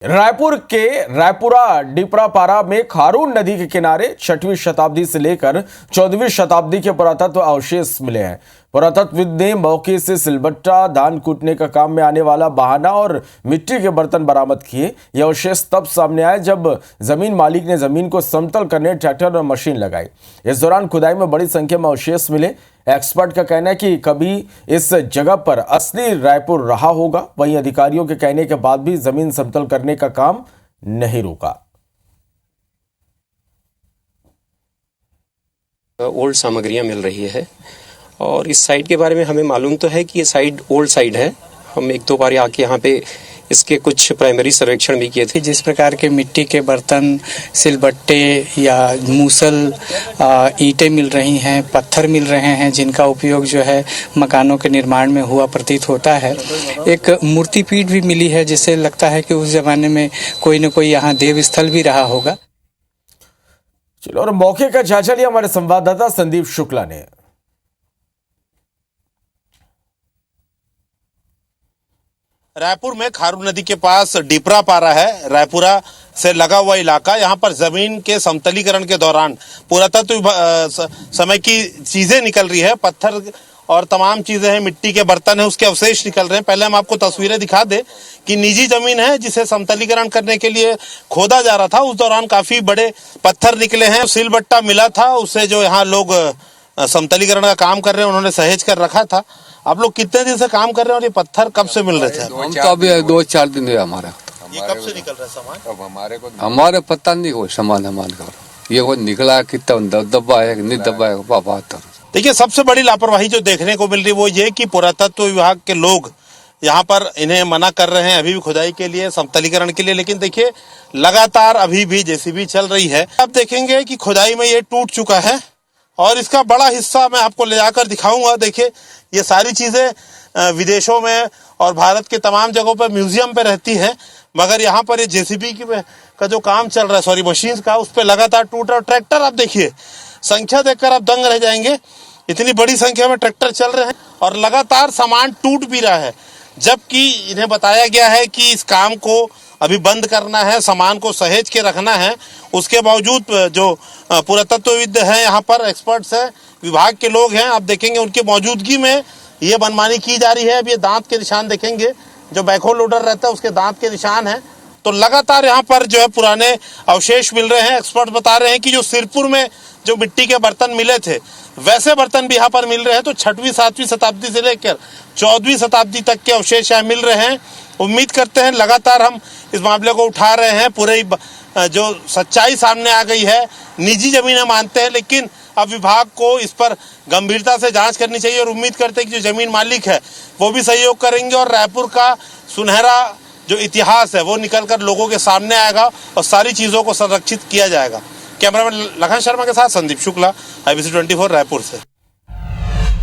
रायपुर के रायपुरा डिपरापारा में खारून नदी के किनारे 6वीं शताब्दी से लेकर 14वीं शताब्दी के पुरातत्व अवशेष मिले हैं। पुरातत्वविद ने मौके से सिलबट्टा, धान कूटने का काम में आने वाला बहाना और मिट्टी के बर्तन बरामद किए। ये अवशेष तब सामने आए जब जमीन मालिक ने जमीन को समतल करने ट्रैक्टर और मशीन लगाई। इस दौरान खुदाई में बड़ी संख्या में अवशेष मिले। एक्सपर्ट का कहना है कि कभी इस जगह पर असली रायपुर रहा होगा। वहीं अधिकारियों के कहने के बाद भी जमीन समतल करने का काम नहीं रुका। ओल्ड सामग्रियां मिल रही है और इस साइट के बारे में हमें मालूम तो है कि ये साइट ओल्ड साइट है। हम एक दो बार आके यहाँ पे इसके कुछ प्राइमरी सर्वेक्षण भी किए थे। जिस प्रकार के मिट्टी के बर्तन, सिलबट्टे या मूसल, ईंटें मिल रही हैं, पत्थर मिल रहे हैं जिनका उपयोग जो है मकानों के निर्माण में हुआ प्रतीत होता है। एक मूर्ति पीठ भी मिली है जिससे लगता है कि उस जमाने में कोई न कोई यहाँ देव स्थल भी रहा होगा। चलो, और मौके का जायजा लिया हमारे संवाददाता संदीप शुक्ला ने। रायपुर में खारून नदी के पास डिपरापारा है, रायपुरा से लगा हुआ इलाका। यहाँ पर जमीन के समतलीकरण के दौरान पुरातत्व समय की चीजें निकल रही है, पत्थर और तमाम चीजें हैं, मिट्टी के बर्तन है, उसके अवशेष निकल रहे हैं। पहले हम आपको तस्वीरें दिखा दें कि निजी जमीन है जिसे समतलीकरण करने के लिए खोदा जा रहा था। उस दौरान काफी बड़े पत्थर निकले हैं। सिलबट्टा मिला था, उससे जो यहाँ लोग समतलीकरण का काम कर रहे हैं उन्होंने सहेज कर रखा था। आप लोग कितने दिन से काम कर रहे हैं और ये पत्थर कब से मिल रहे थे? हम तो अभी 2-4 दिन है हमारा। ये कब से निकल रहा है सामान? अब हमारे पता नहीं हो सामान का ये वो निकला कितना दब्बा है नहीं दब्बा है बाबा। देखिए, सबसे बड़ी लापरवाही जो देखने को मिल रही है वो ये कि पुरातत्व विभाग के लोग यहाँ पर इन्हें मना कर रहे हैं अभी भी खुदाई के लिए, समतलीकरण के लिए। लेकिन देखिए, लगातार अभी भी जेसीबी चल रही है। आप देखेंगे कि खुदाई में ये टूट चुका है और इसका बड़ा हिस्सा मैं आपको ले जाकर दिखाऊंगा। देखिए, ये सारी चीजें विदेशों में और भारत के तमाम जगहों पर म्यूजियम पे रहती हैं, मगर यहाँ पर ये जेसीबी का जो काम चल रहा है, सॉरी मशीन का, उस पर लगातार टूट रहा है। ट्रैक्टर आप देखिए, संख्या देखकर आप दंग रह जाएंगे। इतनी बड़ी संख्या में ट्रैक्टर चल रहे हैं और लगातार सामान टूट भी रहा है, जबकि इन्हें बताया गया है कि इस काम को अभी बंद करना है, सामान को सहेज के रखना है। उसके बावजूद जो पुरातत्वविद हैं, यहाँ पर एक्सपर्ट्स हैं, विभाग के लोग हैं, आप देखेंगे उनकी मौजूदगी में ये मनमानी की जा रही है। अब ये दांत के निशान देखेंगे, जो बैकहो लोडर रहता है उसके दांत के निशान हैं। तो लगातार यहाँ पर जो है पुराने अवशेष मिल रहे हैं। एक्सपर्ट बता रहे हैं कि जो सिरपुर में जो मिट्टी के बर्तन मिले थे वैसे बर्तन भी यहाँ पर मिल रहे हैं। तो 6वीं 7वीं शताब्दी से लेकर 14वीं शताब्दी तक के अवशेष यहाँ मिल रहे हैं। उम्मीद करते हैं, लगातार हम इस मामले को उठा रहे हैं, पूरे जो सच्चाई सामने आ गई है। निजी जमीनें मानते हैं, लेकिन अब विभाग को इस पर गंभीरता से जांच करनी चाहिए और उम्मीद करते हैं कि जो जमीन मालिक है वो भी सहयोग करेंगे और रायपुर का सुनहरा जो इतिहास है वो निकलकर लोगों के सामने आएगा और सारी चीजों को संरक्षित किया जाएगा। कैमरामैन लखन शर्मा के साथ संदीप शुक्ला, IBC 24 रायपुर से।